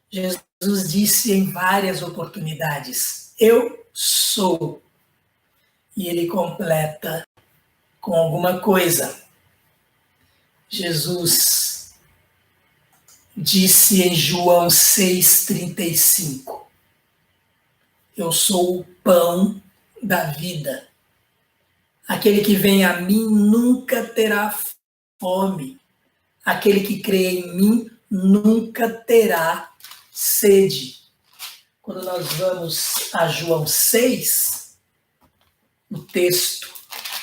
Jesus disse em várias oportunidades: eu sou. E ele completa com alguma coisa. Jesus disse em João 6,35: eu sou o pão da vida. Aquele que vem a mim nunca terá fome. Aquele que crê em mim nunca terá sede. Quando nós vamos a João 6, o texto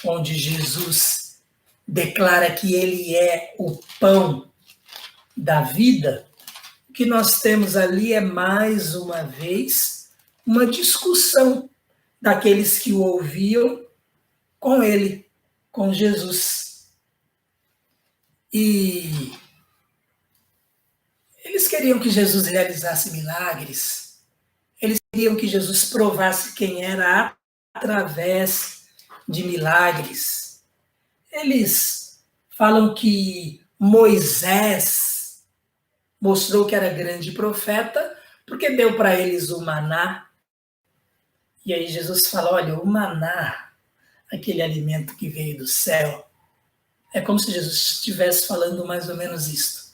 onde Jesus declara que ele é o pão da vida, o que nós temos ali é mais uma vez uma discussão daqueles que o ouviam com ele, com Jesus. E eles queriam que Jesus realizasse milagres, eles queriam que Jesus provasse quem era através de milagres. Eles falam que Moisés mostrou que era grande profeta porque deu para eles o maná. E aí Jesus fala, olha, o maná, aquele alimento que veio do céu, é como se Jesus estivesse falando mais ou menos isto.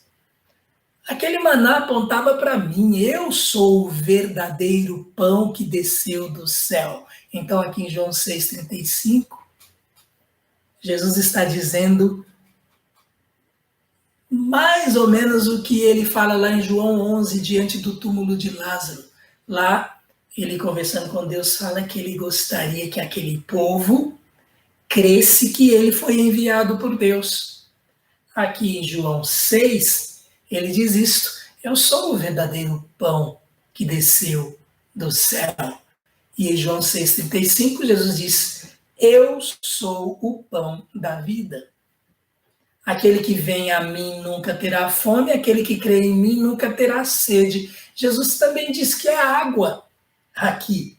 Aquele maná apontava para mim, eu sou o verdadeiro pão que desceu do céu. Então aqui em João 6,35, Jesus está dizendo mais ou menos o que ele fala lá em João 11, diante do túmulo de Lázaro. Lá, ele conversando com Deus, fala que ele gostaria que aquele povo cresce que ele foi enviado por Deus. Aqui em João 6, ele diz isto: eu sou o verdadeiro pão que desceu do céu. E em João 6,35, Jesus diz: eu sou o pão da vida. Aquele que vem a mim nunca terá fome, aquele que crê em mim nunca terá sede. Jesus também diz que é água aqui,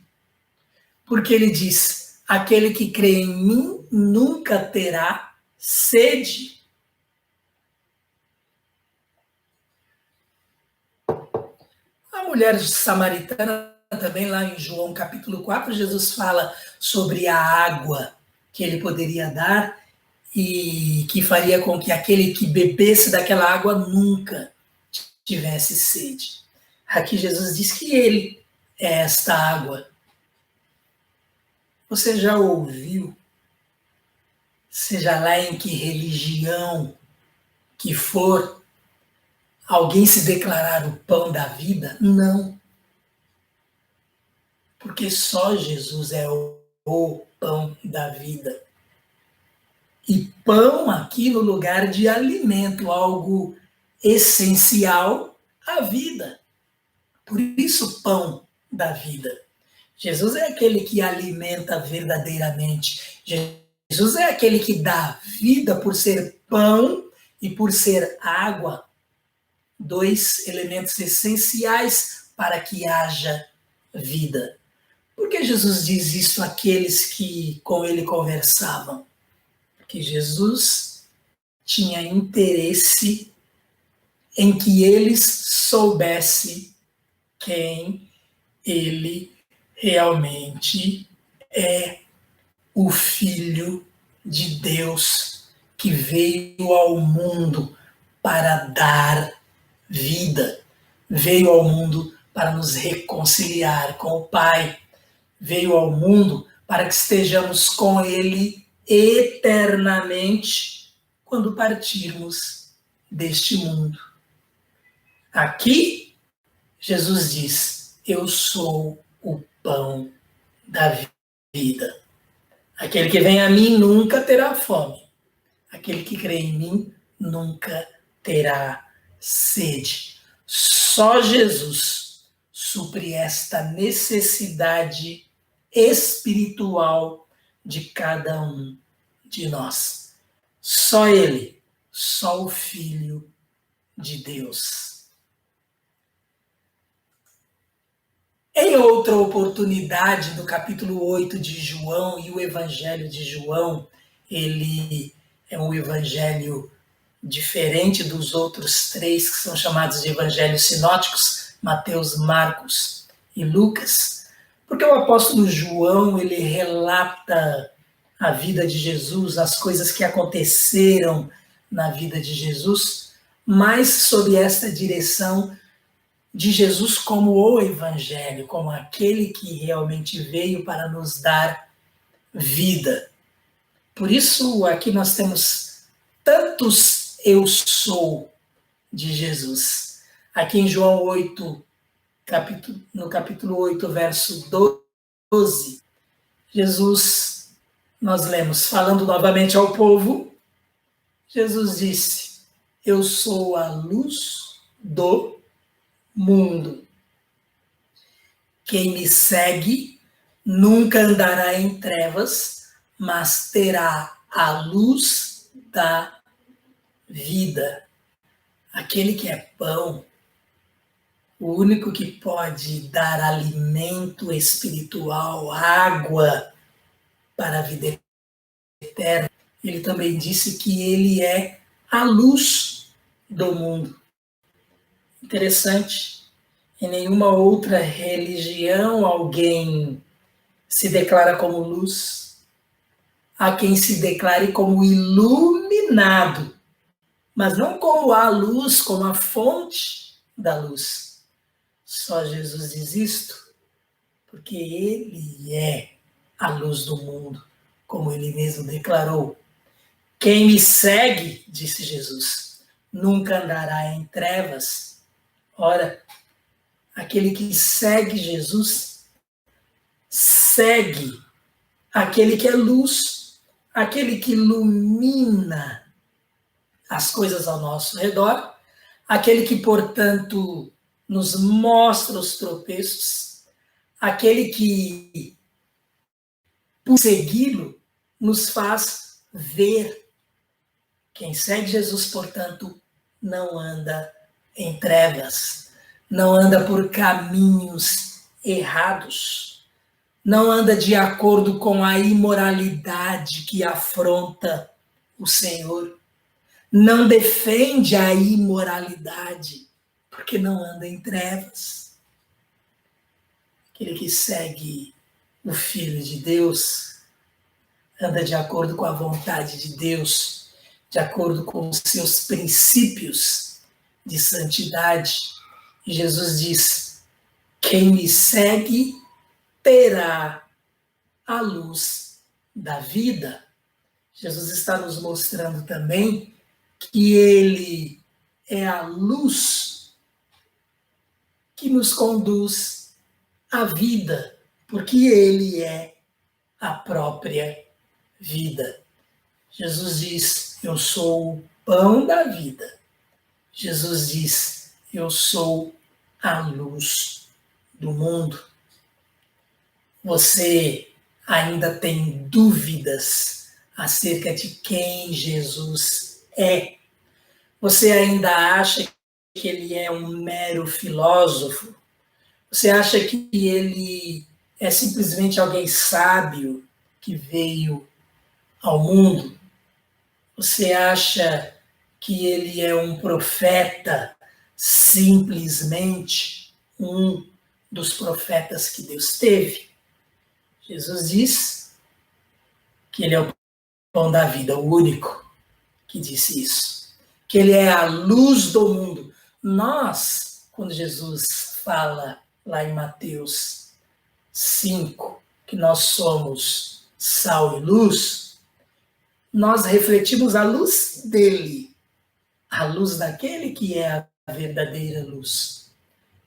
porque ele diz: aquele que crê em mim nunca terá sede. A mulher samaritana também, lá em João capítulo 4, Jesus fala sobre a água que ele poderia dar e que faria com que aquele que bebesse daquela água nunca tivesse sede. Aqui Jesus diz que ele é esta água. Você já ouviu, seja lá em que religião que for, alguém se declarar o pão da vida? Não. Porque só Jesus é o pão da vida. E pão aqui no lugar de alimento, algo essencial à vida. Por isso, pão da vida. Jesus é aquele que alimenta verdadeiramente. Jesus é aquele que dá vida por ser pão e por ser água. Dois elementos essenciais para que haja vida. Por que Jesus diz isso àqueles que com ele conversavam? Porque Jesus tinha interesse em que eles soubessem quem ele realmente é, o Filho de Deus que veio ao mundo para dar vida, veio ao mundo para nos reconciliar com o Pai, veio ao mundo para que estejamos com ele eternamente quando partirmos deste mundo. Aqui, Jesus diz: eu sou o pão da vida. Aquele que vem a mim nunca terá fome. Aquele que crê em mim nunca terá sede. Só Jesus supre esta necessidade espiritual de cada um de nós. Só Ele, só o Filho de Deus. Em outra oportunidade, no capítulo 8 de João, e o Evangelho de João, ele é um evangelho diferente dos outros três que são chamados de evangelhos sinóticos. Mateus, Marcos e Lucas, porque o apóstolo João, ele relata a vida de Jesus, as coisas que aconteceram na vida de Jesus, mais sob esta direção de Jesus como o Evangelho, como aquele que realmente veio para nos dar vida. Por isso, aqui nós temos tantos eu sou de Jesus. Aqui em João 8, no capítulo 8, verso 12, Jesus, nós lemos, falando novamente ao povo, Jesus disse: eu sou a luz do mundo. Quem me segue nunca andará em trevas, mas terá a luz da vida. Aquele que é pão, o único que pode dar alimento espiritual, água para a vida eterna, ele também disse que ele é a luz do mundo. Interessante. Em nenhuma outra religião alguém se declara como luz. Há quem se declare como iluminado, mas não como a luz, como a fonte da luz. Só Jesus diz isto porque ele é a luz do mundo, como ele mesmo declarou. Quem me segue, disse Jesus, nunca andará em trevas. Ora, aquele que segue Jesus, segue aquele que é luz, aquele que ilumina as coisas ao nosso redor, aquele que, portanto, nos mostra os tropeços, aquele que, por segui-lo, nos faz ver. Quem segue Jesus, portanto, não anda em trevas, não anda por caminhos errados, não anda de acordo com a imoralidade que afronta o Senhor, não defende a imoralidade, porque não anda em trevas. Aquele que segue o Filho de Deus anda de acordo com a vontade de Deus, de acordo com os seus princípios de santidade. E Jesus diz: quem me segue terá a luz da vida. Jesus está nos mostrando também que ele é a luz que nos conduz à vida, porque ele é a própria vida. Jesus diz: eu sou o pão da vida. Jesus diz: eu sou a luz do mundo. Você ainda tem dúvidas acerca de quem Jesus é? Você ainda acha que ele é um mero filósofo? Você acha que ele é simplesmente alguém sábio que veio ao mundo? Você acha que ele é um profeta, simplesmente um dos profetas que Deus teve? Jesus diz que ele é o pão da vida, o único que disse isso. Que ele é a luz do mundo. Nós, quando Jesus fala lá em Mateus 5, que nós somos sal e luz, nós refletimos a luz dele, a luz daquele que é a verdadeira luz.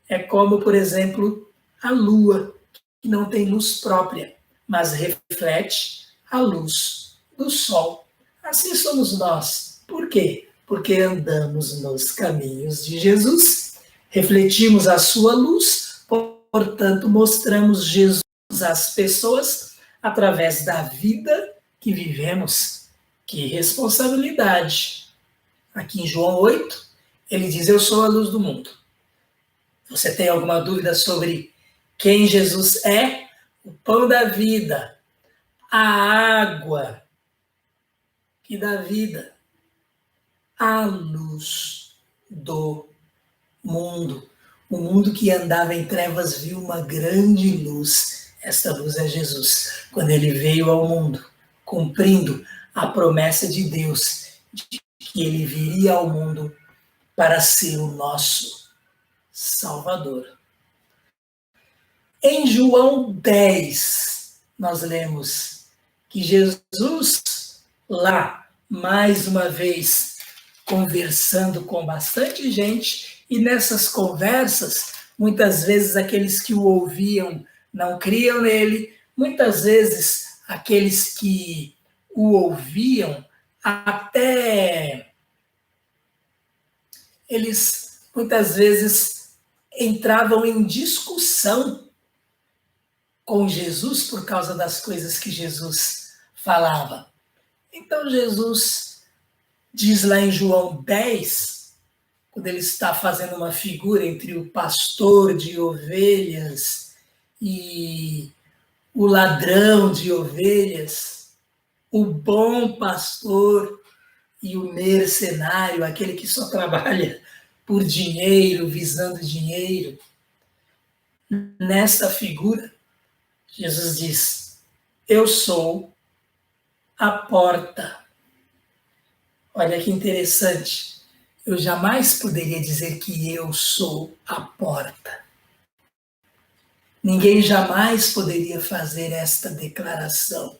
É como, por exemplo, a lua, que não tem luz própria, mas reflete a luz do sol. Assim somos nós. Por quê? Porque andamos nos caminhos de Jesus, refletimos a sua luz, portanto, mostramos Jesus às pessoas através da vida que vivemos. Que responsabilidade! Aqui em João 8, ele diz: eu sou a luz do mundo. Você tem alguma dúvida sobre quem Jesus é? O pão da vida, a água que dá vida, a luz do mundo. O mundo que andava em trevas viu uma grande luz. Esta luz é Jesus, quando ele veio ao mundo, cumprindo a promessa de Deus de que ele viria ao mundo para ser o nosso Salvador. Em João 10, nós lemos que Jesus, lá, mais uma vez, conversando com bastante gente, e nessas conversas, muitas vezes aqueles que o ouviam não criam nele, muitas vezes aqueles que o ouviam até eles muitas vezes entravam em discussão com Jesus por causa das coisas que Jesus falava. Então Jesus diz lá em João 10, quando ele está fazendo uma figura entre o pastor de ovelhas e o ladrão de ovelhas, o bom pastor e o mercenário, aquele que só trabalha por dinheiro, visando dinheiro. Nesta figura, Jesus diz: eu sou a porta. Olha que interessante. Eu jamais poderia dizer que eu sou a porta. Ninguém jamais poderia fazer esta declaração.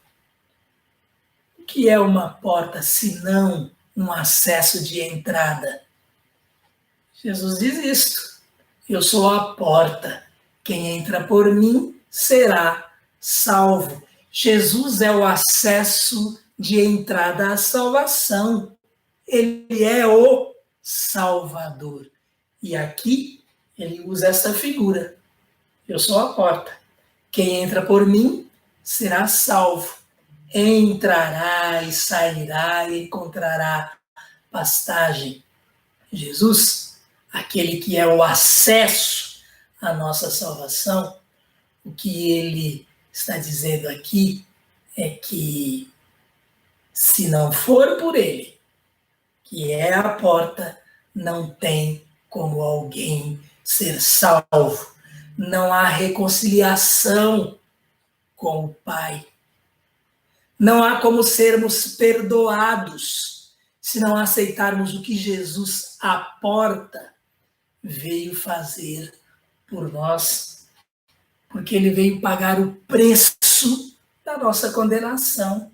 O que é uma porta senão um acesso de entrada? Jesus diz isto: eu sou a porta. Quem entra por mim será salvo. Jesus é o acesso de entrada à salvação. Ele é o Salvador. E aqui ele usa essa figura. Eu sou a porta. Quem entra por mim será salvo. Entrará e sairá e encontrará pastagem. Jesus, aquele que é o acesso à nossa salvação, o que ele está dizendo aqui é que, se não for por ele, que é a porta, não tem como alguém ser salvo. Não há reconciliação com o Pai. Não há como sermos perdoados se não aceitarmos o que Jesus, a porta, veio fazer por nós. Porque ele veio pagar o preço da nossa condenação,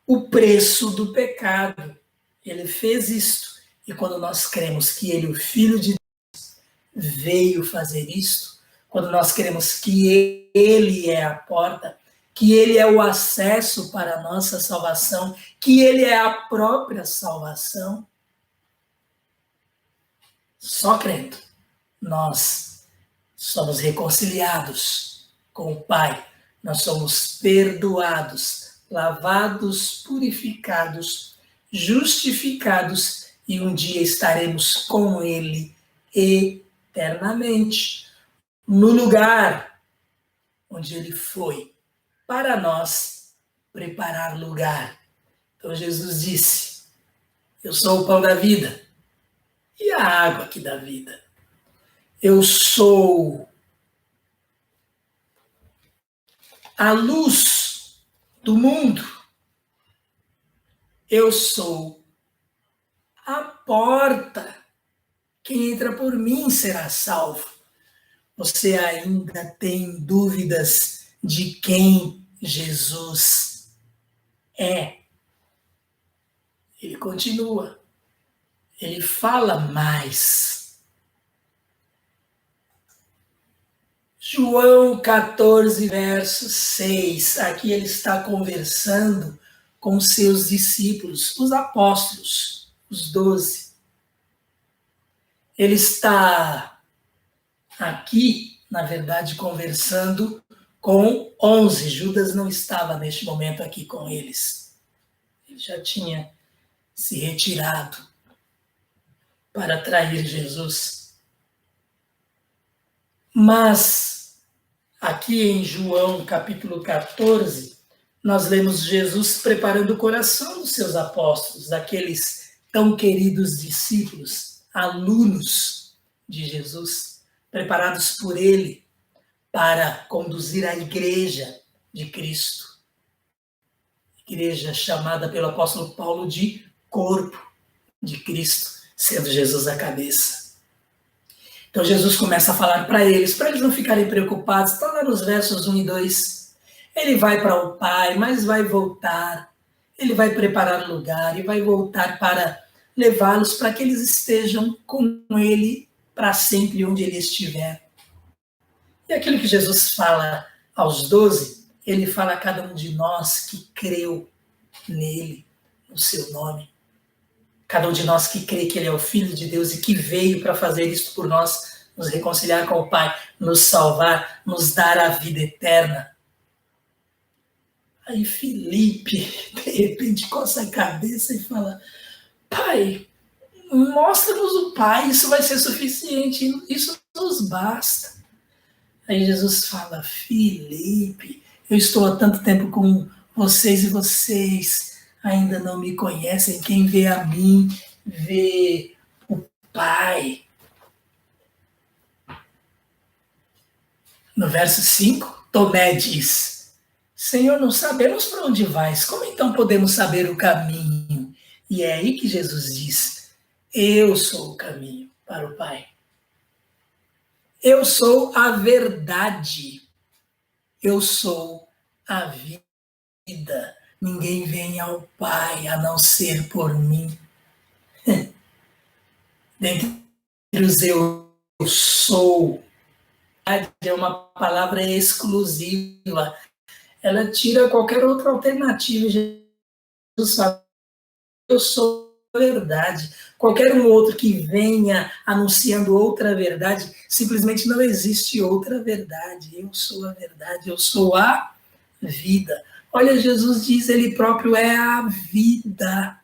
o preço do pecado. Ele fez isto. E quando nós cremos que ele, o Filho de Deus, veio fazer isto, quando nós cremos que ele é a porta, que ele é o acesso para a nossa salvação, que ele é a própria salvação, só crendo, nós somos reconciliados com o Pai, nós somos perdoados, lavados, purificados, justificados, e um dia estaremos com ele eternamente, no lugar onde ele foi, para nós preparar lugar. Então Jesus disse: eu sou o pão da vida e a água que dá vida. Eu sou a luz do mundo. Eu sou a porta. Quem entra por mim será salvo. Você ainda tem dúvidas de quem Jesus é? Ele continua. Ele fala mais. João 14, verso 6. Aqui ele está conversando com seus discípulos, os apóstolos, os 12. Ele está aqui, na verdade, conversando com 11. Judas não estava neste momento aqui com eles. Ele já tinha se retirado para trair Jesus. Mas, aqui em João capítulo 14, nós lemos Jesus preparando o coração dos seus apóstolos, daqueles tão queridos discípulos, alunos de Jesus, preparados por Ele para conduzir a igreja de Cristo. Igreja chamada pelo apóstolo Paulo de corpo de Cristo, sendo Jesus a cabeça. Então Jesus começa a falar para eles não ficarem preocupados. Estão lá nos versos 1 e 2. Ele vai para o Pai, mas vai voltar. Ele vai preparar lugar e vai voltar para levá-los para que eles estejam com Ele para sempre onde Ele estiver. E aquilo que Jesus fala aos 12, Ele fala a cada um de nós que creu nele, no seu nome. Cada um de nós que crê que Ele é o Filho de Deus e que veio para fazer isso por nós, nos reconciliar com o Pai, nos salvar, nos dar a vida eterna. Aí Felipe, de repente, coça a cabeça e fala: Pai, mostra-nos o Pai, isso vai ser suficiente, isso nos basta. Aí Jesus fala: Felipe, eu estou há tanto tempo com vocês e vocês ainda não me conhecem. Quem vê a mim, vê o Pai. No verso 5, Tomé diz: Senhor, não sabemos para onde vais, como então podemos saber o caminho? E é aí que Jesus diz: eu sou o caminho para o Pai. Eu sou a verdade. Eu sou a vida. Ninguém vem ao Pai a não ser por mim. Dentre os eu sou, é uma palavra exclusiva. Ela tira qualquer outra alternativa. Jesus fala: eu sou a verdade. Qualquer um outro que venha anunciando outra verdade, simplesmente não existe outra verdade. Eu sou a verdade, eu sou a vida. Olha, Jesus diz, Ele próprio é a vida.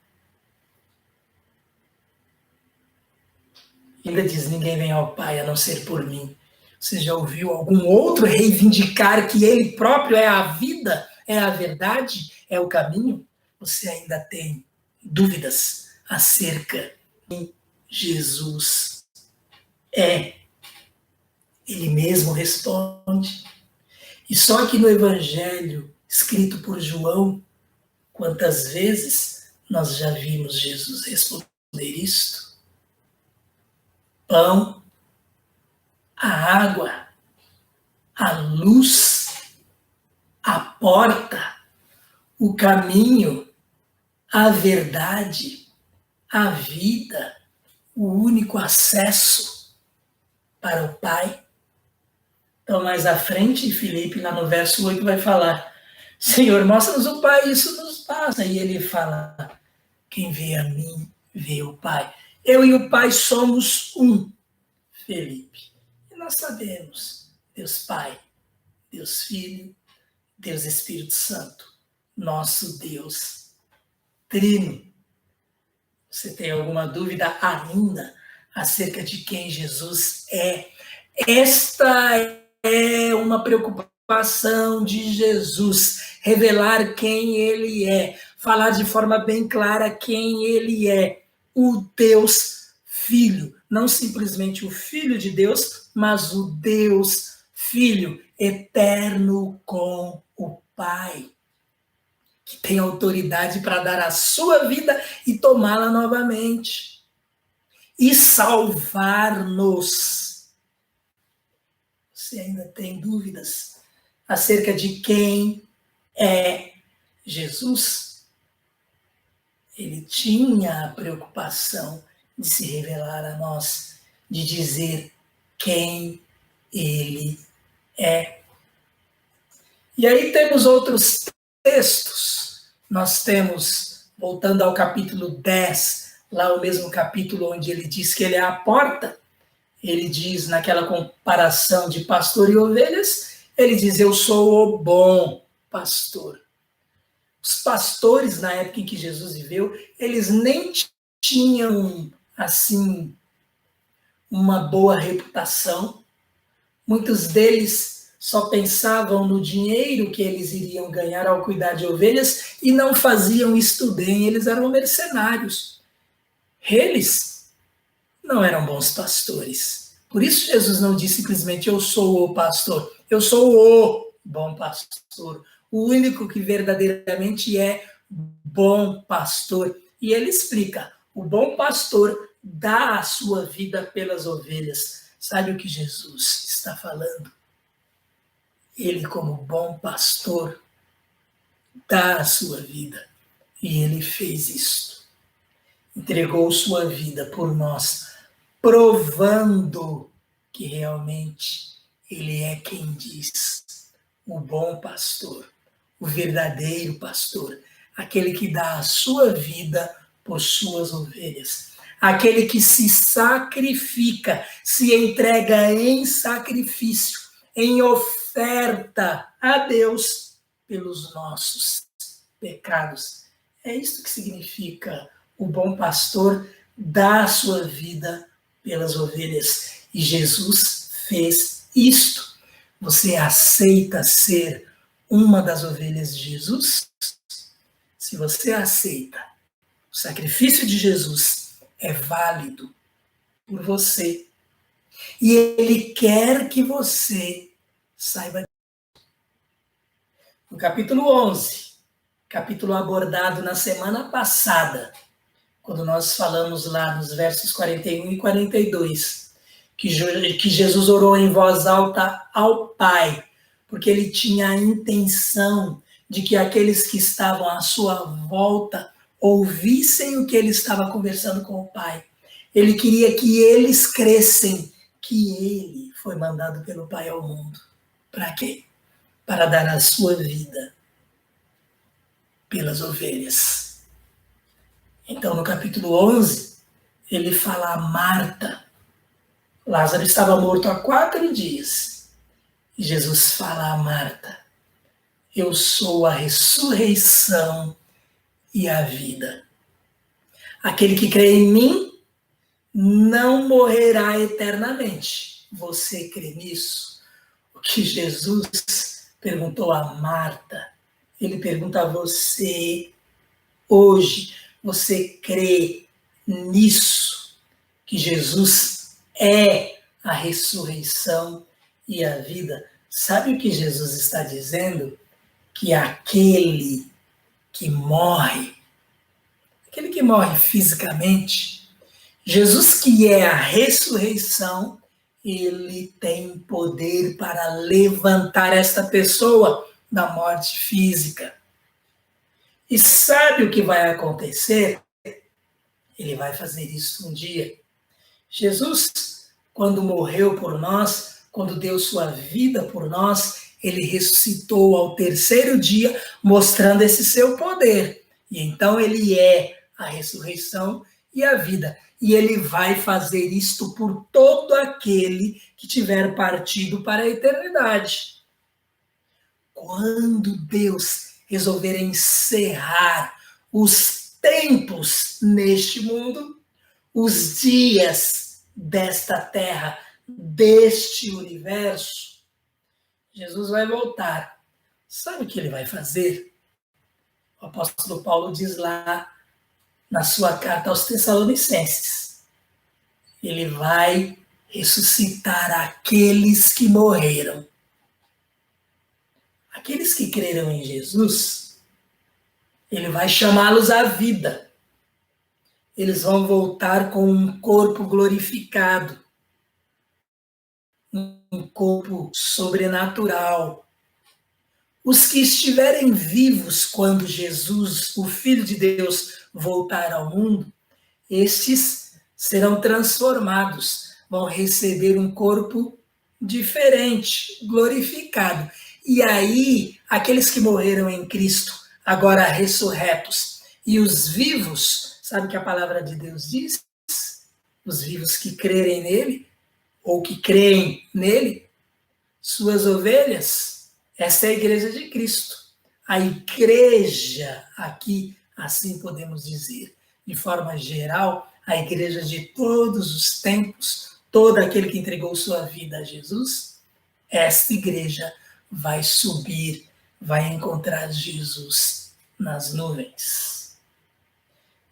Ainda diz: ninguém vem ao Pai a não ser por mim. Você já ouviu algum outro reivindicar que Ele próprio é a vida, é a verdade, é o caminho? Você ainda tem dúvidas acerca de Jesus é? Ele mesmo responde. E só que no Evangelho escrito por João, quantas vezes nós já vimos Jesus responder isto? Pão, a água, a luz, a porta, o caminho, a verdade, a vida, o único acesso para o Pai. Então, mais à frente, Filipe, lá no verso 8, vai falar: Senhor, mostra-nos o Pai, isso nos basta. E ele fala: quem vê a mim, vê o Pai. Eu e o Pai somos um, Felipe. E nós sabemos, Deus Pai, Deus Filho, Deus Espírito Santo, nosso Deus Trino. Você tem alguma dúvida ainda acerca de quem Jesus é? Esta é uma preocupação de Jesus, revelar quem Ele é, falar de forma bem clara quem Ele é, o Deus Filho, não simplesmente o Filho de Deus, mas o Deus Filho, eterno com o Pai, que tem autoridade para dar a sua vida e tomá-la novamente, e salvar-nos. Você ainda tem dúvidas acerca de quem é Jesus? Ele tinha a preocupação de se revelar a nós, de dizer quem Ele é. E aí temos outros textos. Nós temos, voltando ao capítulo 10, lá o mesmo capítulo onde ele diz que ele é a porta, ele diz naquela comparação de pastor e ovelhas, ele diz: eu sou o bom pastor. Os pastores, na época em que Jesus viveu, eles nem tinham, assim, uma boa reputação. Muitos deles só pensavam no dinheiro que eles iriam ganhar ao cuidar de ovelhas e não faziam isto bem, eles eram mercenários. Eles não eram bons pastores. Por isso Jesus não disse simplesmente eu sou o pastor, eu sou o bom pastor, o único que verdadeiramente é bom pastor. E ele explica, o bom pastor dá a sua vida pelas ovelhas. Sabe o que Jesus está falando? Ele, como bom pastor, dá a sua vida. E ele fez isso. Entregou sua vida por nós, provando que realmente ele é quem diz, o bom pastor, o verdadeiro pastor, aquele que dá a sua vida por suas ovelhas, aquele que se sacrifica, se entrega em sacrifício, em oferta a Deus pelos nossos pecados. É isso que significa o bom pastor dá a sua vida pelas ovelhas. E Jesus fez isto. Você aceita ser uma das ovelhas de Jesus? Se você aceita, o sacrifício de Jesus é válido por você. E ele quer que você saiba. No capítulo 11, capítulo abordado na semana passada, quando nós falamos lá nos versos 41 e 42, que Jesus orou em voz alta ao Pai, porque ele tinha a intenção de que aqueles que estavam à sua volta ouvissem o que ele estava conversando com o Pai. Ele queria que eles crescem que ele foi mandado pelo Pai ao mundo. Para quê? Para dar a sua vida pelas ovelhas. Então, no capítulo 11, ele fala a Marta. Lázaro estava morto há 4 dias. E Jesus fala a Marta, eu sou a ressurreição e a vida. Aquele que crê em mim não morrerá eternamente. Você crê nisso? O que Jesus perguntou a Marta, ele pergunta a você hoje. Você crê nisso? Que Jesus é a ressurreição e a vida? Sabe o que Jesus está dizendo? Que aquele que morre fisicamente, Jesus que é a ressurreição, ele tem poder para levantar esta pessoa da morte física. E sabe o que vai acontecer? Ele vai fazer isso um dia. Jesus, quando morreu por nós, quando deu sua vida por nós, ele ressuscitou ao 3º dia, mostrando esse seu poder. E então ele é a ressurreição e a vida. E ele vai fazer isto por todo aquele que tiver partido para a eternidade. Quando Deus resolver encerrar os tempos neste mundo, os dias desta terra, deste universo, Jesus vai voltar. Sabe o que ele vai fazer? O apóstolo Paulo diz lá na sua carta aos Tessalonicenses, ele vai ressuscitar aqueles que morreram. Aqueles que creram em Jesus, ele vai chamá-los à vida. Eles vão voltar com um corpo glorificado, um corpo sobrenatural. Os que estiverem vivos quando Jesus, o Filho de Deus, voltar ao mundo, estes serão transformados, vão receber um corpo diferente, glorificado. E aí, aqueles que morreram em Cristo, agora ressurretos, e os vivos, sabe o que a palavra de Deus diz? Os vivos que crerem nele, ou que creem nele, suas ovelhas, essa é a igreja de Cristo. A igreja aqui, assim podemos dizer, de forma geral, a igreja de todos os tempos, todo aquele que entregou sua vida a Jesus, esta igreja vai subir, vai encontrar Jesus nas nuvens.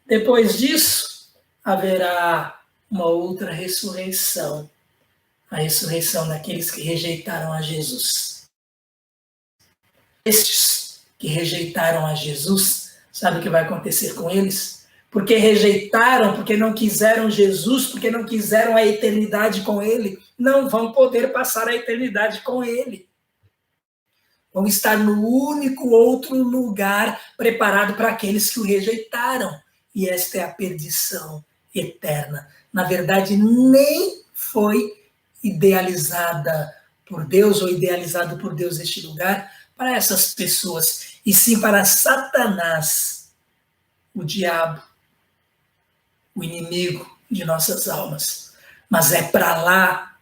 Depois disso, haverá uma outra ressurreição, a ressurreição daqueles que rejeitaram a Jesus. Estes que rejeitaram a Jesus, sabe o que vai acontecer com eles? Porque rejeitaram, porque não quiseram Jesus, porque não quiseram a eternidade com Ele, não vão poder passar a eternidade com Ele. Vão estar no único outro lugar preparado para aqueles que o rejeitaram. E esta é a perdição eterna. Na verdade, nem foi idealizada por Deus ou idealizado por Deus este lugar para essas pessoas, e sim para Satanás, o diabo, o inimigo de nossas almas. Mas é para lá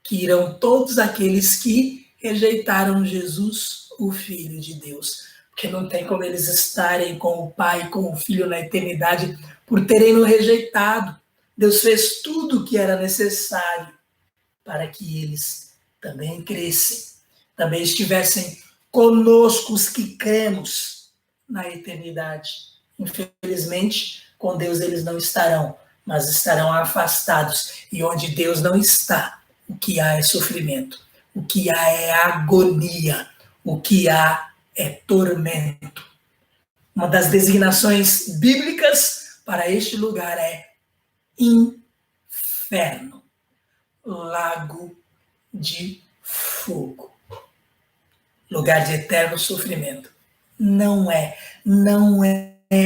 que irão todos aqueles que rejeitaram Jesus, o Filho de Deus. Porque não tem como eles estarem com o Pai, com o Filho na eternidade, por terem no rejeitado. Deus fez tudo o que era necessário para que eles também crescem, também estivessem conosco, os que cremos na eternidade. Infelizmente, com Deus eles não estarão, mas estarão afastados. E onde Deus não está, o que há é sofrimento, o que há é agonia, o que há é tormento. Uma das designações bíblicas para este lugar é inferno, lago de fogo, lugar de eterno sofrimento. Não é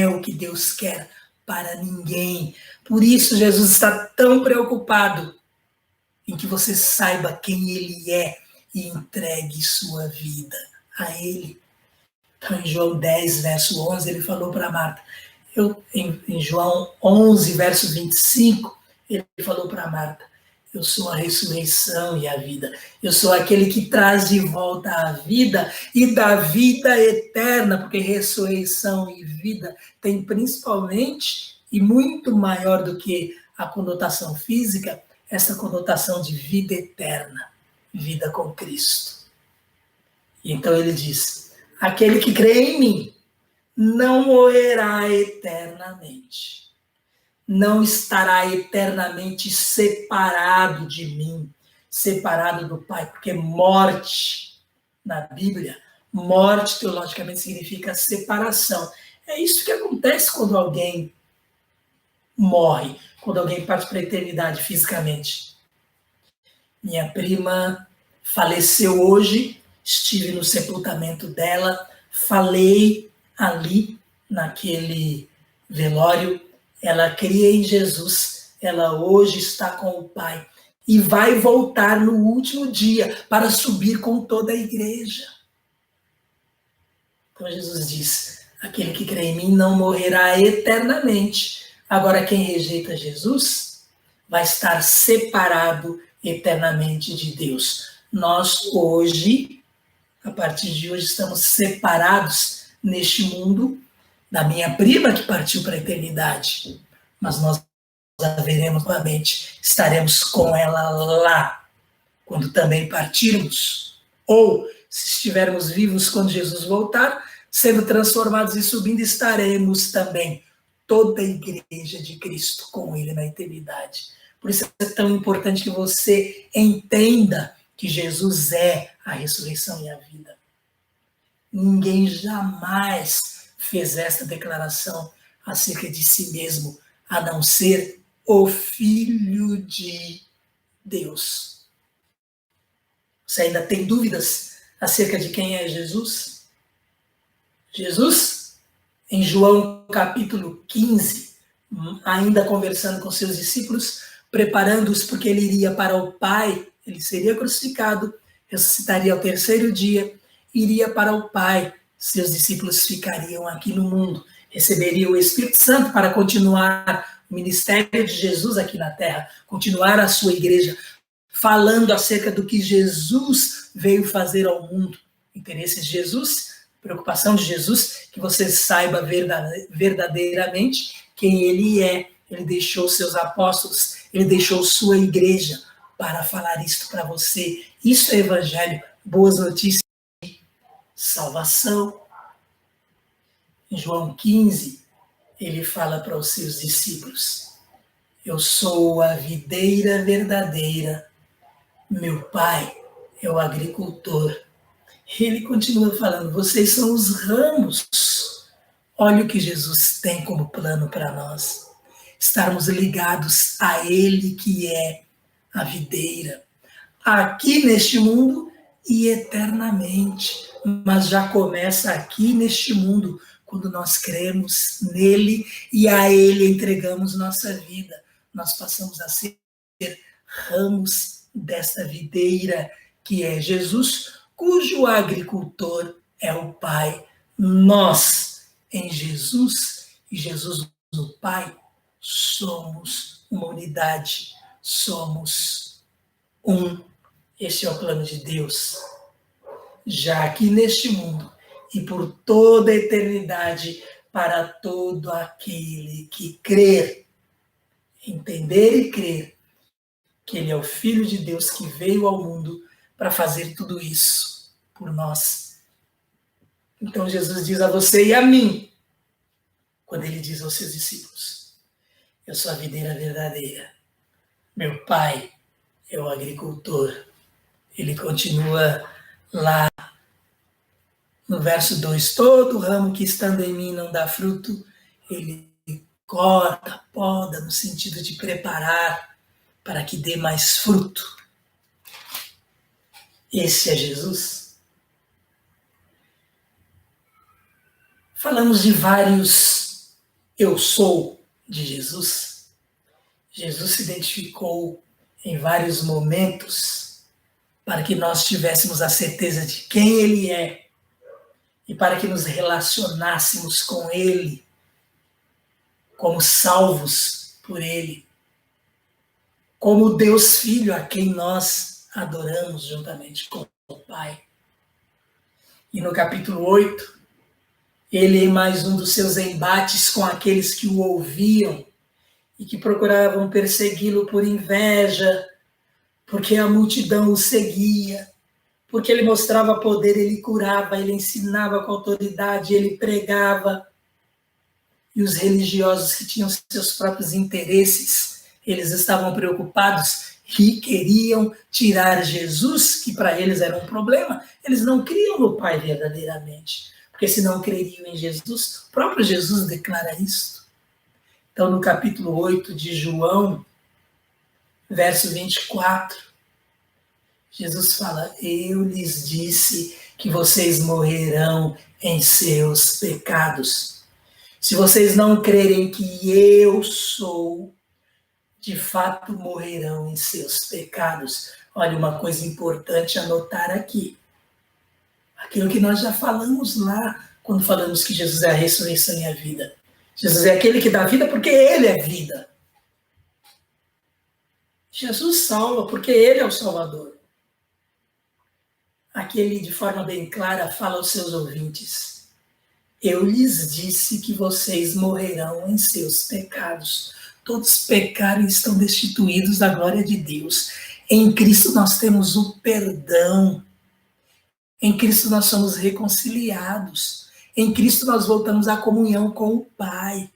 o que Deus quer para ninguém. Por isso Jesus está tão preocupado em que você saiba quem Ele é e entregue sua vida a Ele. Então, em João 10, verso 11, ele falou para Marta. Em João 11, verso 25, ele falou para Marta: eu sou a ressurreição e a vida. Eu sou aquele que traz de volta a vida e da vida eterna, porque ressurreição e vida tem principalmente e muito maior do que a conotação física, essa conotação de vida eterna, vida com Cristo. E então ele diz: aquele que crê em mim não morrerá eternamente. Não estará eternamente separado de mim, separado do Pai, porque morte, na Bíblia, morte teologicamente significa separação. É isso que acontece quando alguém morre, quando alguém parte para a eternidade fisicamente. Minha prima faleceu hoje, estive no sepultamento dela, falei ali naquele velório. Ela cria em Jesus, ela hoje está com o Pai e vai voltar no último dia para subir com toda a igreja. Então Jesus diz: aquele que crê em mim não morrerá eternamente. Agora, quem rejeita Jesus vai estar separado eternamente de Deus. Nós hoje, a partir de hoje, estamos separados neste mundo da minha prima que partiu para a eternidade, mas nós a veremos novamente, estaremos com ela lá, quando também partirmos, ou se estivermos vivos quando Jesus voltar, sendo transformados e subindo, estaremos também, toda a igreja de Cristo, com Ele na eternidade. Por isso é tão importante que você entenda que Jesus é a ressurreição e a vida. Ninguém jamais fez esta declaração acerca de si mesmo, a não ser o Filho de Deus. Você ainda tem dúvidas acerca de quem é Jesus? Jesus, em João capítulo 15, ainda conversando com seus discípulos, preparando-os porque ele iria para o Pai, ele seria crucificado, ressuscitaria ao terceiro dia, iria para o Pai, seus discípulos ficariam aqui no mundo, receberiam o Espírito Santo para continuar o ministério de Jesus aqui na terra, continuar a sua igreja, falando acerca do que Jesus veio fazer ao mundo. Interesse de Jesus, preocupação de Jesus, que você saiba verdadeiramente quem Ele é. Ele deixou seus apóstolos, Ele deixou sua igreja para falar isto para você. Isso é evangelho, boas notícias de salvação. Em João 15, ele fala para os seus discípulos: eu sou a videira verdadeira Meu pai é o agricultor. Ele continua falando, vocês são os ramos. Olha o que Jesus tem como plano para nós. Estarmos ligados a Ele, que é a videira, aqui neste mundo e eternamente. Mas já começa aqui neste mundo, quando nós cremos nele e a Ele entregamos nossa vida. Nós passamos a ser ramos desta videira, que é Jesus, cujo agricultor é o Pai. Nós, em Jesus e Jesus no Pai, somos uma unidade, somos um. Este é o plano de Deus, já aqui neste mundo e por toda a eternidade, para todo aquele que crer, entender e crer que Ele é o Filho de Deus que veio ao mundo para fazer tudo isso por nós. Então Jesus diz a você e a mim, quando Ele diz aos seus discípulos, eu sou a videira verdadeira, meu Pai é o agricultor. Ele continua lá no verso 2, todo ramo que estando em mim não dá fruto, ele corta, poda, no sentido de preparar para que dê mais fruto. Esse é Jesus. Falamos de vários eu sou de Jesus. Jesus se identificou em vários momentos para que nós tivéssemos a certeza de quem Ele é e para que nos relacionássemos com Ele como salvos por Ele, como Deus Filho a quem nós adoramos juntamente com o Pai. E no capítulo 8, ele em mais um dos seus embates com aqueles que o ouviam e que procuravam persegui-lo por inveja, porque a multidão o seguia, porque ele mostrava poder, ele curava, ele ensinava com autoridade, ele pregava. E os religiosos que tinham seus próprios interesses, eles estavam preocupados e queriam tirar Jesus, que para eles era um problema. Eles não criam no Pai verdadeiramente, porque se não creriam em Jesus, o próprio Jesus declara isso. Então, no capítulo 8 de João, verso 24, Jesus fala, eu lhes disse que vocês morrerão em seus pecados. Se vocês não crerem que eu sou, de fato morrerão em seus pecados. Olha, uma coisa importante anotar aqui. Aquilo que nós já falamos lá, quando falamos que Jesus é a ressurreição e a vida. Jesus é aquele que dá vida porque Ele é vida. Jesus salva porque Ele é o Salvador. Aqui ele, de forma bem clara, fala aos seus ouvintes. Eu lhes disse que vocês morrerão em seus pecados. Todos pecaram e estão destituídos da glória de Deus. Em Cristo nós temos o perdão. Em Cristo nós somos reconciliados. Em Cristo nós voltamos à comunhão com o Pai.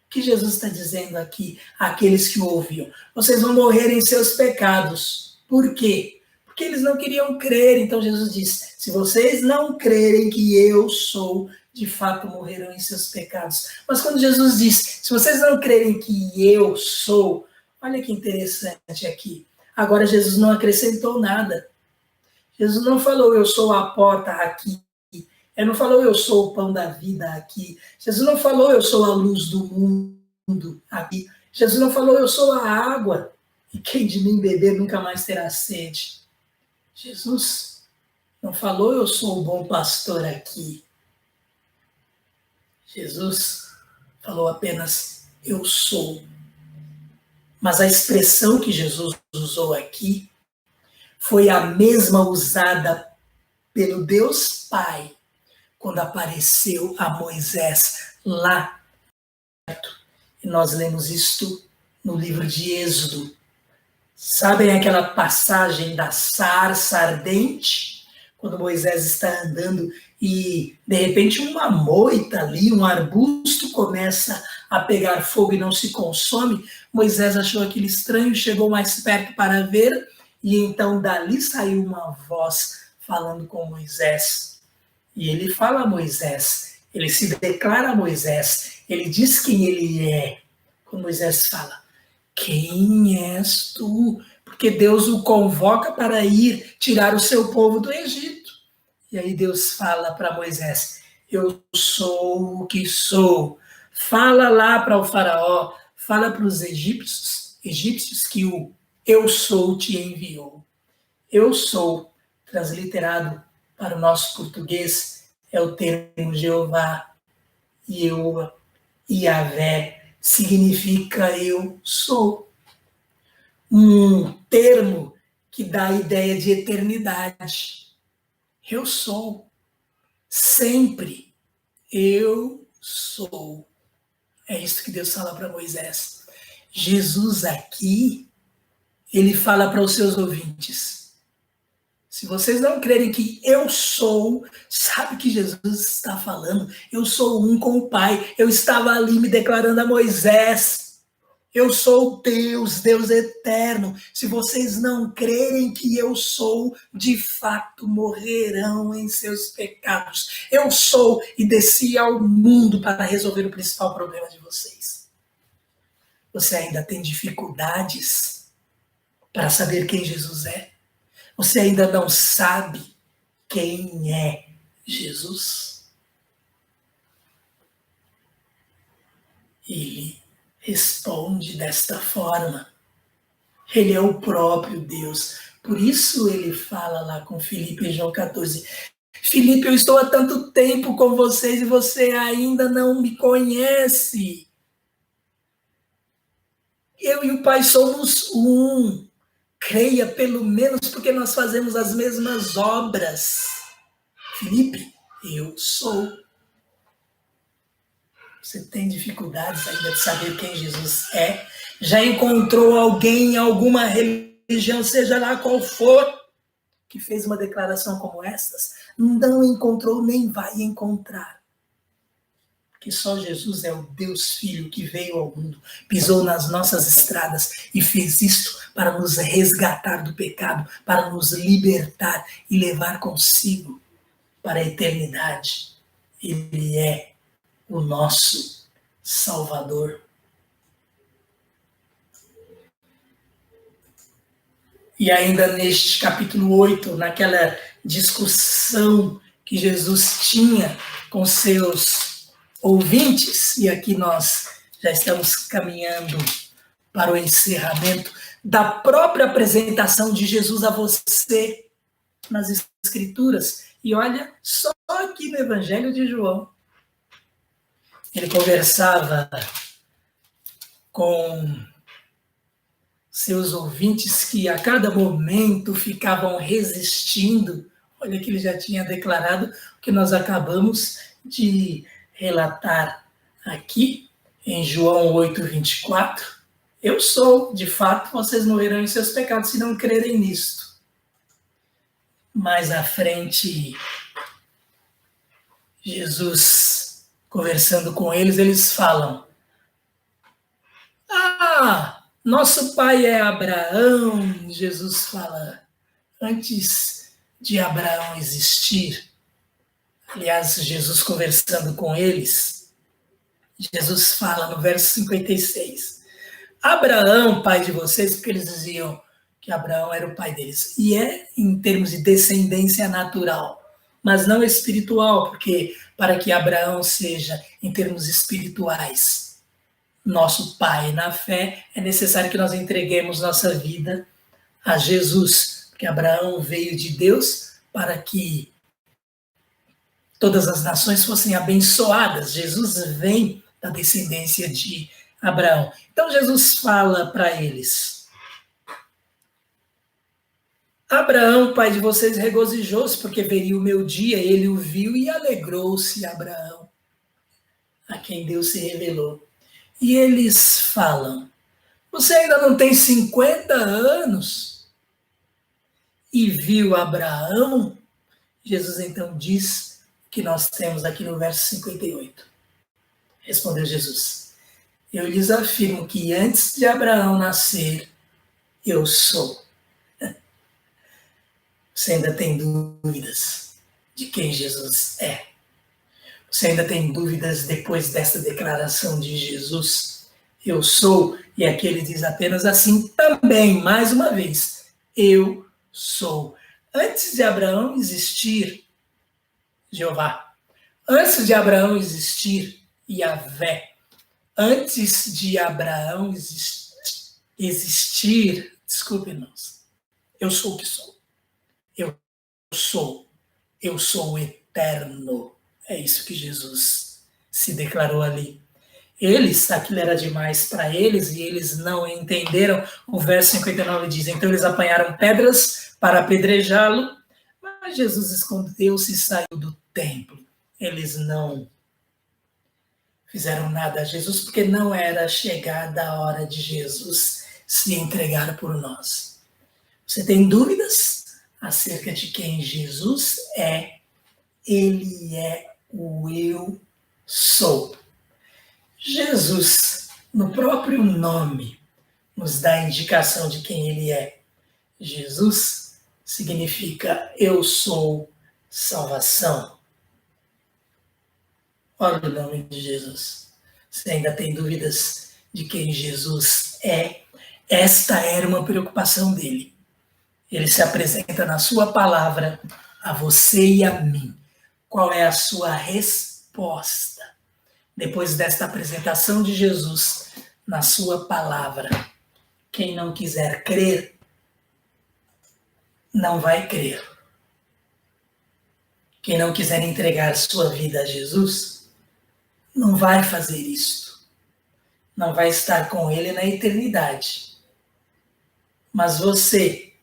O que Jesus está dizendo aqui àqueles que o ouviam? Vocês vão morrer em seus pecados. Por quê? Porque eles não queriam crer. Então Jesus diz, se vocês não crerem que eu sou, de fato morrerão em seus pecados. Mas quando Jesus diz, se vocês não crerem que eu sou, olha que interessante aqui. Agora Jesus não acrescentou nada. Jesus não falou, eu sou a porta aqui. Ele não falou, eu sou o pão da vida aqui. Jesus não falou, eu sou a luz do mundo aqui. Jesus não falou, eu sou a água. E quem de mim beber nunca mais terá sede. Jesus não falou, eu sou o bom pastor aqui. Jesus falou apenas, eu sou. Mas a expressão que Jesus usou aqui foi a mesma usada pelo Deus Pai quando apareceu a Moisés lá. E nós lemos isto no livro de Êxodo. Sabem aquela passagem da sarça ardente? Quando Moisés está andando e, de repente, uma moita ali, um arbusto começa a pegar fogo e não se consome. Moisés achou aquilo estranho, chegou mais perto para ver E então dali saiu uma voz falando com Moisés. E ele fala a Moisés, ele se declara a Moisés, ele diz quem ele é. Quando Moisés fala, quem és tu? Porque Deus o convoca para ir tirar o seu povo do Egito. E aí Deus fala para Moisés, eu sou o que sou. Fala lá para o faraó, fala para os egípcios que o eu sou te enviou. Eu sou, transliterado para o nosso português, é o termo Jeová, Yehowa, Yahvé, significa eu sou. Um termo que dá a ideia de eternidade. Eu sou. Sempre. Eu sou. É isso que Deus fala para Moisés. Jesus aqui, ele fala para os seus ouvintes. Se vocês não crerem que eu sou, sabe que Jesus está falando? Eu sou um com o Pai. Eu estava ali me declarando a Moisés. Eu sou Deus, Deus eterno. Se vocês não crerem que eu sou, de fato morrerão em seus pecados. Eu sou e desci ao mundo para resolver o principal problema de vocês. Você ainda tem dificuldades para saber quem Jesus é? Você ainda não sabe quem é Jesus? Ele responde desta forma. Ele é o próprio Deus. Por isso ele fala lá com Filipe em João 14. Filipe, eu estou há tanto tempo com vocês e você ainda não me conhece. Eu e o Pai somos um. Creia pelo menos porque nós fazemos as mesmas obras. Filipe, eu sou. Você tem dificuldades ainda de saber quem Jesus é? Já encontrou alguém em alguma religião, seja lá qual for, que fez uma declaração como essas? Não encontrou, nem vai encontrar. Que só Jesus é o Deus Filho que veio ao mundo, pisou nas nossas estradas e fez isto para nos resgatar do pecado, para nos libertar e levar consigo para a eternidade. Ele é o nosso Salvador. E ainda neste capítulo 8, naquela discussão que Jesus tinha com seus ouvintes, e aqui nós já estamos caminhando para o encerramento da própria apresentação de Jesus a você nas Escrituras. E olha, só aqui no Evangelho de João, ele conversava com seus ouvintes que a cada momento ficavam resistindo. Olha que ele já tinha declarado o que nós acabamos de relatar aqui em João 8:24. Eu sou, de fato, vocês morrerão em seus pecados se não crerem nisto. Mais à frente, Jesus conversando com eles, eles falam: nosso pai é Abraão. Jesus fala, antes de Abraão existir, aliás, Jesus conversando com eles, Jesus fala no verso 56, Abraão, pai de vocês, porque eles diziam que Abraão era o pai deles, e é em termos de descendência natural, mas não espiritual, porque para que Abraão seja, em termos espirituais, nosso pai na fé, é necessário que nós entreguemos nossa vida a Jesus, porque Abraão veio de Deus para que todas as nações fossem abençoadas. Jesus vem da descendência de Abraão. Então Jesus fala para eles: Abraão, pai de vocês, regozijou-se porque veria o meu dia, ele o viu e alegrou-se. Abraão, a quem Deus se revelou. E eles falam: você ainda não tem 50 anos e viu Abraão? Jesus então diz que nós temos aqui no verso 58. Respondeu Jesus: eu lhes afirmo que antes de Abraão nascer, eu sou. Você ainda tem dúvidas de quem Jesus é? Você ainda tem dúvidas depois dessa declaração de Jesus? Eu sou, e aqui ele diz apenas assim também, mais uma vez, eu sou. Antes de Abraão existir, Jeová. Antes de Abraão existir, Yahvé. Antes de Abraão existir, desculpe-nos, eu sou o que sou. Eu sou. Eu sou o eterno. É isso que Jesus se declarou ali. Aquilo era demais para eles e eles não entenderam. O verso 59 diz: então eles apanharam pedras para apedrejá-lo, mas Jesus escondeu-se e saiu do templo. Eles não fizeram nada a Jesus porque não era chegada a hora de Jesus se entregar por nós. Você tem dúvidas acerca de quem Jesus é? Ele é o eu sou. Jesus, no próprio nome, nos dá a indicação de quem ele é. Jesus significa eu sou salvação. Olha o nome de Jesus. Você ainda tem dúvidas de quem Jesus é? Esta era uma preocupação dele. Ele se apresenta na sua palavra a você e a mim. Qual é a sua resposta depois desta apresentação de Jesus na sua palavra? Quem não quiser crer, não vai crer. Quem não quiser entregar sua vida a Jesus, não vai fazer isto. Não vai estar com ele na eternidade. Mas você,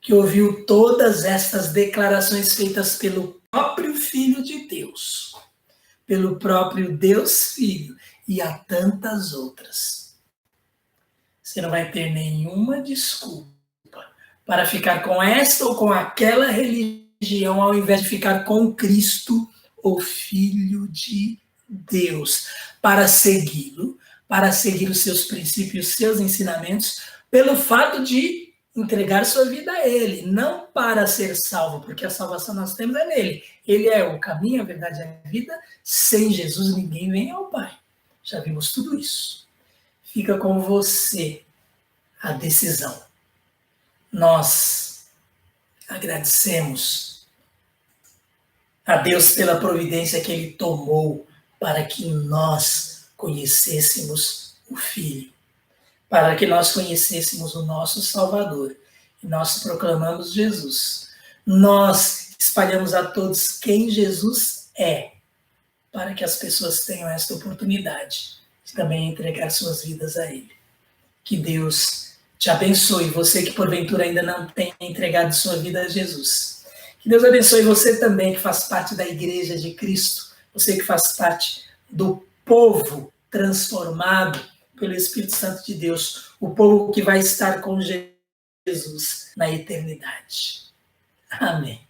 que ouviu todas estas declarações feitas pelo próprio Filho de Deus, pelo próprio Deus Filho e há tantas outras, você não vai ter nenhuma desculpa para ficar com esta ou com aquela religião ao invés de ficar com Cristo, o Filho de Deus, para segui-lo, para seguir os seus princípios, os seus ensinamentos, pelo fato de entregar sua vida a ele, não para ser salvo, porque a salvação nós temos é nele. Ele é o caminho, a verdade e a vida. Sem Jesus ninguém vem ao Pai. Já vimos tudo isso. Fica com você a decisão. Nós agradecemos a Deus pela providência que ele tomou para que nós conhecêssemos o Filho, para que nós conhecêssemos o nosso Salvador. E nós proclamamos Jesus. Nós espalhamos a todos quem Jesus é, para que as pessoas tenham esta oportunidade de também entregar suas vidas a Ele. Que Deus te abençoe, você que porventura ainda não tem entregado sua vida a Jesus. Que Deus abençoe você também, que faz parte da Igreja de Cristo, você que faz parte do povo transformado pelo Espírito Santo de Deus, o povo que vai estar com Jesus na eternidade. Amém.